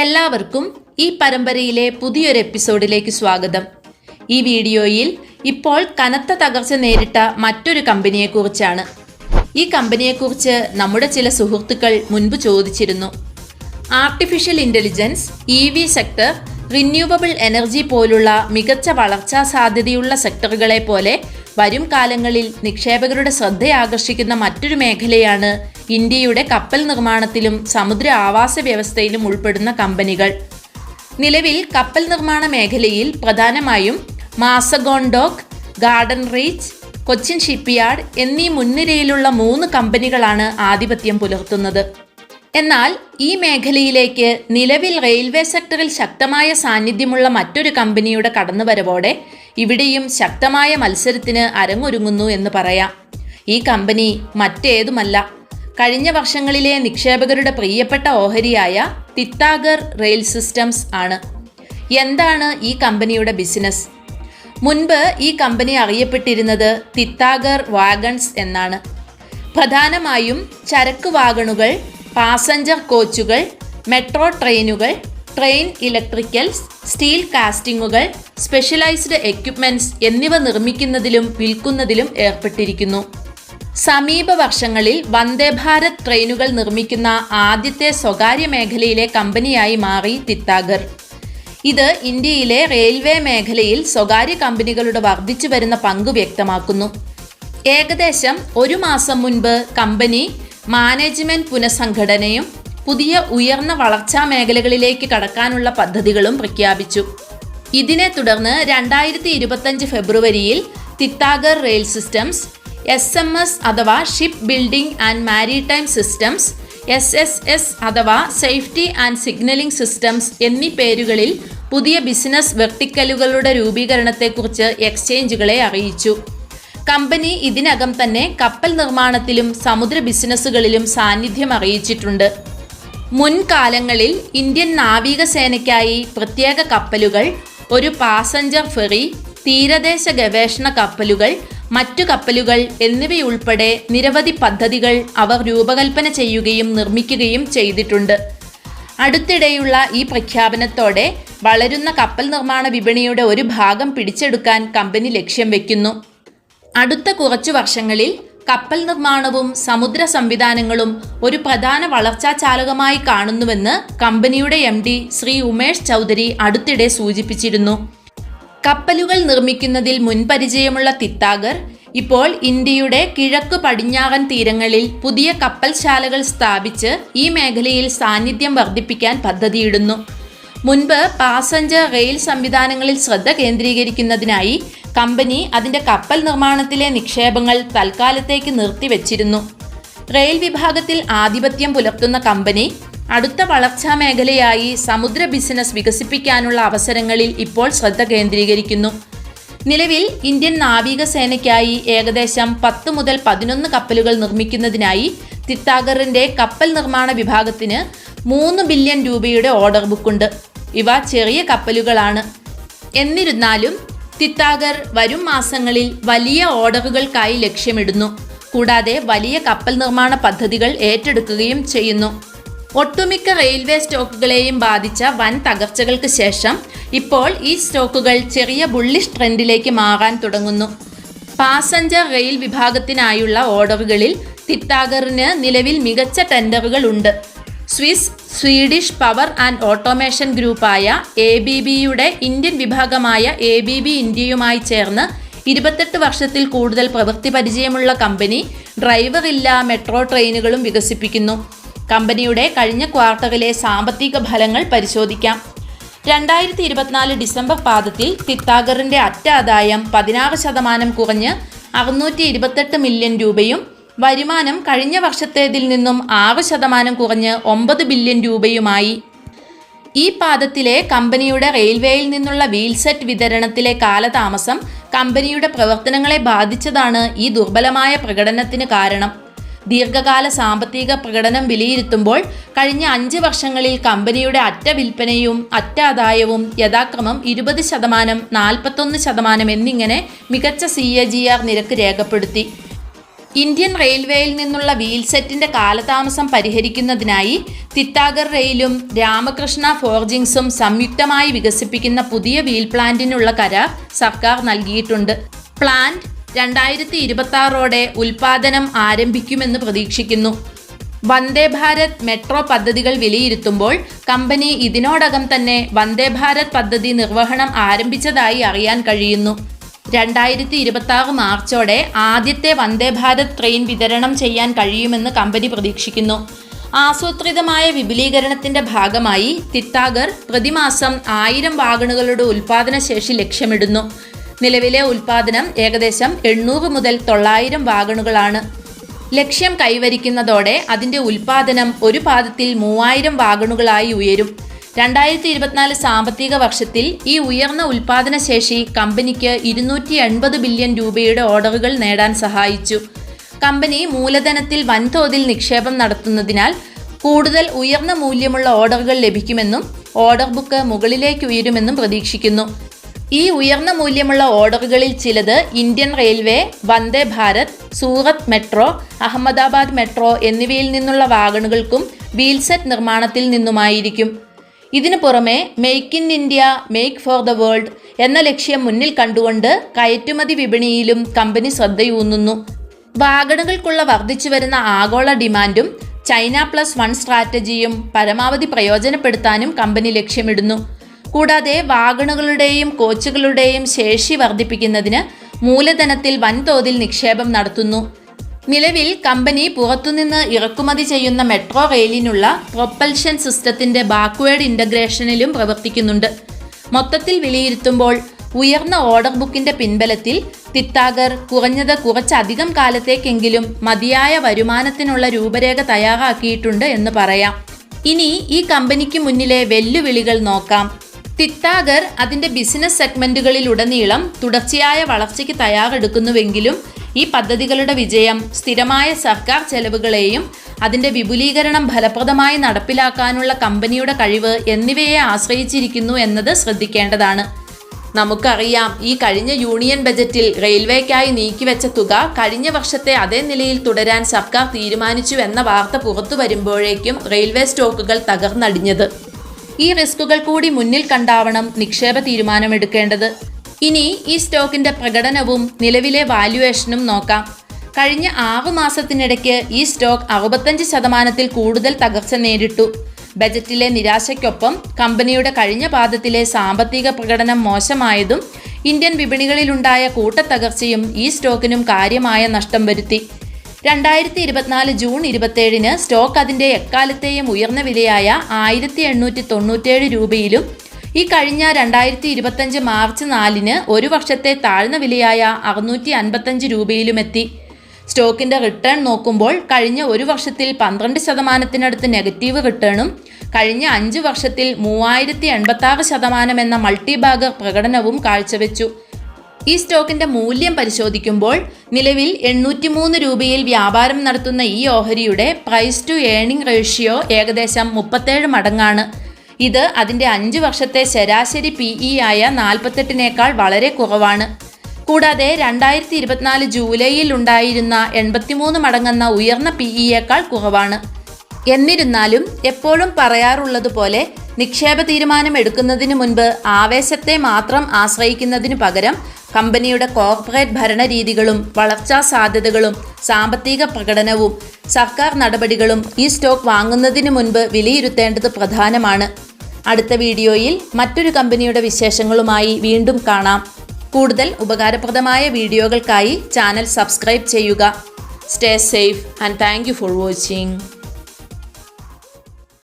എല്ലാവർക്കും ഈ പരമ്പരയിലെ പുതിയൊരു എപ്പിസോഡിലേക്ക് സ്വാഗതം. ഈ വീഡിയോയിൽ ഇപ്പോൾ കനത്ത തകർച്ച നേരിട്ട മറ്റൊരു കമ്പനിയെക്കുറിച്ചാണ്. ഈ കമ്പനിയെക്കുറിച്ച് നമ്മുടെ ചില സുഹൃത്തുക്കൾ മുൻപ് ചോദിച്ചിരുന്നു. Artificial intelligence, EV sector, renewable energy പോലുള്ള മികച്ച വളർച്ചാ സാധ്യതയുള്ള സെക്ടറുകളെ പോലെ വരും കാലങ്ങളിൽ നിക്ഷേപകരുടെ ശ്രദ്ധയാകർഷിക്കുന്ന മറ്റൊരു മേഖലയാണ് ഇന്ത്യയുടെ കപ്പൽ നിർമ്മാണത്തിലും സമുദ്ര ആവാസ വ്യവസ്ഥയിലും ഉൾപ്പെടുന്ന കമ്പനികൾ. നിലവിൽ കപ്പൽ നിർമ്മാണ മേഖലയിൽ പ്രധാനമായും Mazagon dock, garden reach, Cochin shipyard എന്നീ മുൻനിരയിലുള്ള 3 കമ്പനികളാണ് ആധിപത്യം പുലർത്തുന്നത്. എന്നാൽ ഈ മേഖലയിലേക്ക് നിലവിൽ റെയിൽവേ സെക്ടറിൽ ശക്തമായ സാന്നിധ്യമുള്ള മറ്റൊരു കമ്പനിയുടെ കടന്നുവരവോടെ ഇവിടെയും ശക്തമായ മത്സരത്തിന് അരങ്ങൊരുങ്ങുന്നു എന്ന് പറയാം. ഈ കമ്പനി മറ്റേതുമല്ല, കഴിഞ്ഞ വർഷങ്ങളിലെ നിക്ഷേപകരുടെ പ്രിയപ്പെട്ട ഓഹരിയായ തിത്താഗർ റെയിൽ സിസ്റ്റംസ് ആണ്. എന്താണ് ഈ കമ്പനിയുടെ ബിസിനസ്? മുൻപ് ഈ കമ്പനി അറിയപ്പെട്ടിരുന്നത് തിത്താഗർ വാഗൺസ് എന്നാണ്. പ്രധാനമായും ചരക്ക് വാഗണുകൾ, പാസഞ്ചർ കോച്ചുകൾ, മെട്രോ ട്രെയിനുകൾ, ട്രെയിൻ ഇലക്ട്രിക്കൽസ്, സ്റ്റീൽ കാസ്റ്റിങ്ങുകൾ, സ്പെഷ്യലൈസ്ഡ് എക്യുപ്മെൻറ്റ്സ് എന്നിവ നിർമ്മിക്കുന്നതിലും വിൽക്കുന്നതിലും ഏർപ്പെട്ടിരിക്കുന്നു. സമീപ വർഷങ്ങളിൽ വന്ദേ ഭാരത് ട്രെയിനുകൾ നിർമ്മിക്കുന്ന ആദ്യത്തെ സ്വകാര്യ മേഖലയിലെ കമ്പനിയായി മാറി തിത്താഗർ. ഇത് ഇന്ത്യയിലെ റെയിൽവേ മേഖലയിൽ സ്വകാര്യ കമ്പനികളുടെ വർദ്ധിച്ചു വരുന്ന പങ്ക് വ്യക്തമാക്കുന്നു. ഏകദേശം 1 മാസം മുൻപ് കമ്പനി മാനേജ്മെന്റ് പുനഃസംഘടനയും പുതിയ ഉയർന്ന വളർച്ചാ മേഖലകളിലേക്ക് കടക്കാനുള്ള പദ്ധതികളും പ്രഖ്യാപിച്ചു. ഇതിനെ തുടർന്ന് 2025 ഫെബ്രുവരിയിൽ തിത്താഗർ റെയിൽ സിസ്റ്റംസ്, SMS അഥവാ ship building and maritime systems, SSS അഥവാ സേഫ്റ്റി ആൻഡ് സിഗ്നലിംഗ് സിസ്റ്റംസ് എന്നീ പേരുകളിൽ പുതിയ ബിസിനസ് വെർട്ടിക്കലുകളുടെ രൂപീകരണത്തെക്കുറിച്ച് എക്സ്ചേഞ്ചുകളെ അറിയിച്ചു. കമ്പനി ഇതിനകം തന്നെ കപ്പൽ നിർമ്മാണത്തിലും സമുദ്ര ബിസിനസ്സുകളിലും സാന്നിധ്യം അറിയിച്ചിട്ടുണ്ട്. മുൻകാലങ്ങളിൽ ഇന്ത്യൻ നാവികസേനയ്ക്കായി പ്രത്യേക കപ്പലുകൾ, ഒരു പാസഞ്ചർ ഫെറി, തീരദേശ ഗവേഷണ കപ്പലുകൾ, മറ്റു കപ്പലുകൾ എന്നിവയുൾപ്പെടെ നിരവധി പദ്ധതികൾ അവർ രൂപകൽപ്പന ചെയ്യുകയും നിർമ്മിക്കുകയും ചെയ്തിട്ടുണ്ട്. അടുത്തിടെയുള്ള ഈ പ്രഖ്യാപനത്തോടെ വളരുന്ന കപ്പൽ നിർമ്മാണ വിപണിയുടെ ഒരു ഭാഗം പിടിച്ചെടുക്കാൻ കമ്പനി ലക്ഷ്യം വയ്ക്കുന്നു. അടുത്ത കുറച്ചു വർഷങ്ങളിൽ കപ്പൽ നിർമ്മാണവും സമുദ്ര സംവിധാനങ്ങളും ഒരു പ്രധാന വളർച്ചാ ചാലകമായി കാണുന്നുവെന്ന് കമ്പനിയുടെ MD ശ്രീ ഉമേഷ് ചൗധരി അടുത്തിടെ സൂചിപ്പിച്ചിരുന്നു. കപ്പലുകൾ നിർമ്മിക്കുന്നതിൽ മുൻപരിചയമുള്ള തിത്താഗർ ഇപ്പോൾ ഇന്ത്യയുടെ കിഴക്ക് പടിഞ്ഞാറൻ തീരങ്ങളിൽ പുതിയ കപ്പൽശാലകൾ സ്ഥാപിച്ച് ഈ മേഖലയിൽ സാന്നിധ്യം വർദ്ധിപ്പിക്കാൻ പദ്ധതിയിടുന്നു. മുൻപ് പാസഞ്ചർ റെയിൽ സംവിധാനങ്ങളിൽ ശ്രദ്ധ കേന്ദ്രീകരിക്കുന്നതിനായി കമ്പനി അതിൻ്റെ കപ്പൽ നിർമ്മാണത്തിലെ നിക്ഷേപങ്ങൾ തൽക്കാലത്തേക്ക് നിർത്തിവെച്ചിരുന്നു. റെയിൽ വിഭാഗത്തിൽ ആധിപത്യം പുലർത്തുന്ന കമ്പനി അടുത്ത വളർച്ചാ മേഖലയായി സമുദ്ര ബിസിനസ് വികസിപ്പിക്കാനുള്ള അവസരങ്ങളിൽ ഇപ്പോൾ ശ്രദ്ധ കേന്ദ്രീകരിക്കുന്നു. നിലവിൽ ഇന്ത്യൻ നാവികസേനയ്ക്കായി ഏകദേശം 10 മുതൽ 11 കപ്പലുകൾ നിർമ്മിക്കുന്നതിനായി തിത്താഗറിൻ്റെ കപ്പൽ നിർമ്മാണ വിഭാഗത്തിന് 3 ബില്യൺ രൂപയുടെ ഓർഡർ ബുക്കുണ്ട്. ഇവ ചെറിയ കപ്പലുകളാണ്. എന്നിരുന്നാലും തിത്താഗർ വരും മാസങ്ങളിൽ വലിയ ഓർഡറുകൾക്കായി ലക്ഷ്യമിടുന്നു. കൂടാതെ വലിയ കപ്പൽ നിർമ്മാണ പദ്ധതികൾ ഏറ്റെടുക്കുകയും ചെയ്യുന്നു. ഒട്ടുമിക്ക റെയിൽവേ സ്റ്റോക്കുകളെയും ബാധിച്ച വൻ തകർച്ചകൾക്ക് ശേഷം ഇപ്പോൾ ഈ സ്റ്റോക്കുകൾ ചെറിയ ബുള്ളിഷ് ട്രെൻഡിലേക്ക് മാറാൻ തുടങ്ങുന്നു. പാസഞ്ചർ റെയിൽ വിഭാഗത്തിനായുള്ള ഓർഡറുകളിൽ തിത്താഗറിന് നിലവിൽ മികച്ച ടെൻഡറുകൾ ഉണ്ട്. സ്വീഡിഷ് പവർ ആൻഡ് ഓട്ടോമേഷൻ ഗ്രൂപ്പായ ABBയുടെ ഇന്ത്യൻ വിഭാഗമായ ABB ഇന്ത്യയുമായി ചേർന്ന് 28 വർഷത്തിൽ കൂടുതൽ പ്രവൃത്തി പരിചയമുള്ള കമ്പനി ഡ്രൈവറില്ലാ മെട്രോ ട്രെയിനുകളും വികസിപ്പിക്കുന്നു. കമ്പനിയുടെ കഴിഞ്ഞ ക്വാർട്ടറിലെ സാമ്പത്തിക ഫലങ്ങൾ പരിശോധിക്കാം. 2024 ഡിസംബർ പാദത്തിൽ തിത്താഗറിൻ്റെ അറ്റ ആദായം 16% കുറഞ്ഞ് 628 മില്യൺ രൂപയും വരുമാനം കഴിഞ്ഞ വർഷത്തേതിൽ നിന്നും 6% കുറഞ്ഞ് 9 ബില്യൺ രൂപയുമായി. ഈ പാദത്തിലെ കമ്പനിയുടെ റെയിൽവേയിൽ നിന്നുള്ള വീൽസെറ്റ് വിതരണത്തിലെ കാലതാമസം കമ്പനിയുടെ പ്രവർത്തനങ്ങളെ ബാധിച്ചതാണ് ഈ ദുർബലമായ പ്രകടനത്തിന് കാരണം. ദീർഘകാല സാമ്പത്തിക പ്രകടനം വിലയിരുത്തുമ്പോൾ കഴിഞ്ഞ 5 വർഷങ്ങളിൽ കമ്പനിയുടെ അറ്റ വിൽപ്പനയും അറ്റ ആദായവും യഥാക്രമം 20%, 41% എന്നിങ്ങനെ മികച്ച CAGR നിരക്ക് രേഖപ്പെടുത്തി. ഇന്ത്യൻ റെയിൽവേയിൽ നിന്നുള്ള വീൽ സെറ്റിന്റെ കാലതാമസം പരിഹരിക്കുന്നതിനായി തിത്താഗർ റെയിലും രാമകൃഷ്ണ ഫോർജിങ്സും സംയുക്തമായി വികസിപ്പിക്കുന്ന പുതിയ വീൽ പ്ലാന്റിനുള്ള കരാർ സർക്കാർ നൽകിയിട്ടുണ്ട്. പ്ലാന്റ് 2026ഓടെ ഉൽപാദനം ആരംഭിക്കുമെന്ന് പ്രതീക്ഷിക്കുന്നു. വന്ദേ ഭാരത് മെട്രോ പദ്ധതികൾ വിലയിരുത്തുമ്പോൾ കമ്പനി ഇതിനോടകം തന്നെ വന്ദേ ഭാരത് പദ്ധതി നിർവഹണം ആരംഭിച്ചതായി അറിയാൻ കഴിയുന്നു. 2026 മാർച്ചോടെ ആദ്യത്തെ വന്ദേ ഭാരത് ട്രെയിൻ വിതരണം ചെയ്യാൻ കഴിയുമെന്ന് കമ്പനി പ്രതീക്ഷിക്കുന്നു. ആസൂത്രിതമായ വിപുലീകരണത്തിന്റെ ഭാഗമായി തിത്താഗർ പ്രതിമാസം 1000 വാഗണുകളുടെ ഉൽപാദന ശേഷി ലക്ഷ്യമിടുന്നു. നിലവിലെ ഉൽപാദനം ഏകദേശം 800 മുതൽ 900 വാഗണുകളാണ്. ലക്ഷ്യം കൈവരിക്കുന്നതോടെ അതിന്റെ ഉൽപാദനം ഒരു പാദത്തിൽ 3000 വാഗണുകളായി ഉയരും. 2024 സാമ്പത്തിക വർഷത്തിൽ ഈ ഉയർന്ന ഉൽപാദന ശേഷി കമ്പനിക്ക് 280 ബില്യൺ രൂപയുടെ ഓർഡറുകൾ നേടാൻ സഹായിച്ചു. കമ്പനി മൂലധനത്തിൽ വൻതോതിൽ നിക്ഷേപം നടത്തുന്നതിനാൽ കൂടുതൽ ഉയർന്ന മൂല്യമുള്ള ഓർഡറുകൾ ലഭിക്കുമെന്നും ഓർഡർ ബുക്ക് മുകളിലേക്ക് ഉയരുമെന്നും പ്രതീക്ഷിക്കുന്നു. ഈ ഉയർന്ന മൂല്യമുള്ള ഓർഡറുകളിൽ ചിലത് ഇന്ത്യൻ റെയിൽവേ, വന്ദേ ഭാരത്, സൂറത്ത് മെട്രോ, അഹമ്മദാബാദ് മെട്രോ എന്നിവയിൽ നിന്നുള്ള വാഗണുകൾക്കും വീൽസെറ്റ് നിർമ്മാണത്തിൽ നിന്നുമായിരിക്കും. ഇതിനു പുറമെ make in India, make for the world എന്ന ലക്ഷ്യം മുന്നിൽ കണ്ടുകൊണ്ട് കയറ്റുമതി വിപണിയിലും കമ്പനി ശ്രദ്ധയൂന്നുന്നു. വാഗണുകൾക്കുള്ള വർദ്ധിച്ചുവരുന്ന ആഗോള ഡിമാൻഡും ചൈന +1 സ്ട്രാറ്റജിയും പരമാവധി പ്രയോജനപ്പെടുത്താനും കമ്പനി ലക്ഷ്യമിടുന്നു. കൂടാതെ വാഗണുകളുടെയും കോച്ചുകളുടെയും ശേഷി വർദ്ധിപ്പിക്കുന്നതിന് മൂലധനത്തിൽ വൻതോതിൽ നിക്ഷേപം നടത്തുന്നു. നിലവിൽ കമ്പനി പുറത്തുനിന്ന് ഇറക്കുമതി ചെയ്യുന്ന മെട്രോ റെയിലിനുള്ള പ്രൊപ്പൽഷൻ സിസ്റ്റത്തിന്റെ ബാക്ക്വേർഡ് ഇൻ്റഗ്രേഷനിലും പ്രവർത്തിക്കുന്നുണ്ട്. മൊത്തത്തിൽ വിലയിരുത്തുമ്പോൾ ഉയർന്ന ഓർഡർ ബുക്കിന്റെ പിൻബലത്തിൽ തിത്താഗർ കുറഞ്ഞത് കുറച്ചധികം കാലത്തേക്കെങ്കിലും മതിയായ വരുമാനത്തിനുള്ള രൂപരേഖ തയ്യാറാക്കിയിട്ടുണ്ട് എന്ന് പറയാം. ഇനി ഈ കമ്പനിക്ക് മുന്നിലെ വെല്ലുവിളികൾ നോക്കാം. തിത്താഗർ അതിന്റെ ബിസിനസ് സെഗ്മെന്റുകളിലുടനീളം തുടർച്ചയായ വളർച്ചയ്ക്ക് തയ്യാറെടുക്കുന്നുവെങ്കിലും ഈ പദ്ധതികളുടെ വിജയം സ്ഥിരമായ സർക്കാർ ചെലവുകളെയും അതിന്റെ വിപുലീകരണം ഫലപ്രദമായി നടപ്പിലാക്കാനുള്ള കമ്പനിയുടെ കഴിവ് എന്നിവയെ ആശ്രയിച്ചിരിക്കുന്നു എന്നത് ശ്രദ്ധിക്കേണ്ടതാണ്. നമുക്കറിയാം, ഈ കഴിഞ്ഞ യൂണിയൻ ബജറ്റിൽ റെയിൽവേക്കായി നീക്കിവെച്ച തുക കഴിഞ്ഞ വർഷത്തെ അതേ നിലയിൽ തുടരാൻ സർക്കാർ തീരുമാനിച്ചു എന്ന വാർത്ത പുറത്തു വരുമ്പോഴേക്കും റെയിൽവേ സ്റ്റോക്കുകൾ തകർന്നടിഞ്ഞത്. ഈ റിസ്കുകൾ കൂടി മുന്നിൽ കണ്ടാവണം നിക്ഷേപ തീരുമാനമെടുക്കേണ്ടത്. ഇനി ഈ സ്റ്റോക്കിന്റെ പ്രകടനവും നിലവിലെ വാല്യുവേഷനും നോക്കാം. കഴിഞ്ഞ 6 മാസത്തിനിടയ്ക്ക് ഈ സ്റ്റോക്ക് 65% കൂടുതൽ തകർച്ച നേരിട്ടു. ബജറ്റിലെ നിരാശയ്ക്കൊപ്പം കമ്പനിയുടെ കഴിഞ്ഞ പാദത്തിലെ സാമ്പത്തിക പ്രകടനം മോശമായതും ഇന്ത്യൻ വിപണികളിലുണ്ടായ കൂട്ടത്തകർച്ചയും ഈ സ്റ്റോക്കിനും കാര്യമായ നഷ്ടം വരുത്തി. 2024 ജൂൺ 27-ന് സ്റ്റോക്ക് അതിന്റെ എക്കാലത്തെയും ഉയർന്ന വിലയായ 1897 രൂപയിലും ഈ കഴിഞ്ഞ 2025 മാർച്ച് 4-ന് ഒരു വർഷത്തെ താഴ്ന്ന വിലയായ 655 രൂപയിലുമെത്തി. സ്റ്റോക്കിന്റെ റിട്ടേൺ നോക്കുമ്പോൾ കഴിഞ്ഞ ഒരു വർഷത്തിൽ 12% നെഗറ്റീവ് റിട്ടേണും കഴിഞ്ഞ 5 വർഷത്തിൽ 3086% എന്ന മൾട്ടിബാഗർ പ്രകടനവും കാഴ്ചവെച്ചു. ഈ സ്റ്റോക്കിന്റെ മൂല്യം പരിശോധിക്കുമ്പോൾ നിലവിൽ 803 രൂപയിൽ വ്യാപാരം നടത്തുന്ന ഈ ഓഹരിയുടെ പ്രൈസ് ടു ഏർണിംഗ് റേഷ്യോ ഏകദേശം 37 മടങ്ങാണ്. ഇത് അതിന്റെ 5 വർഷത്തെ ശരാശരി PE ആയ 48-നേക്കാൾ വളരെ കുറവാണ്. കൂടാതെ 2024 ജൂലൈയിൽ ഉണ്ടായിരുന്ന 83 മടങ്ങെന്ന ഉയർന്ന PE-യേക്കാൾ കുറവാണ്. എന്നിരുന്നാലും എപ്പോഴും പറയാറുള്ളതുപോലെ നിക്ഷേപ തീരുമാനം എടുക്കുന്നതിന് മുൻപ് ആവേശത്തെ മാത്രം ആശ്രയിക്കുന്നതിനു പകരം കമ്പനിയുടെ കോർപ്പറേറ്റ് ഭരണരീതികളും വളർച്ചാ സാധ്യതകളും സാമ്പത്തിക പ്രകടനവും സർക്കാർ നടപടികളും ഈ സ്റ്റോക്ക് വാങ്ങുന്നതിന് മുൻപ് വിലയിരുത്തേണ്ടത് പ്രധാനമാണ്. അടുത്ത വീഡിയോയിൽ മറ്റൊരു കമ്പനിയുടെ വിശേഷങ്ങളുമായി വീണ്ടും കാണാം. കൂടുതൽ ഉപകാരപ്രദമായ വീഡിയോകൾക്കായി ചാനൽ സബ്സ്ക്രൈബ് ചെയ്യുക. Stay safe and thank you for watching.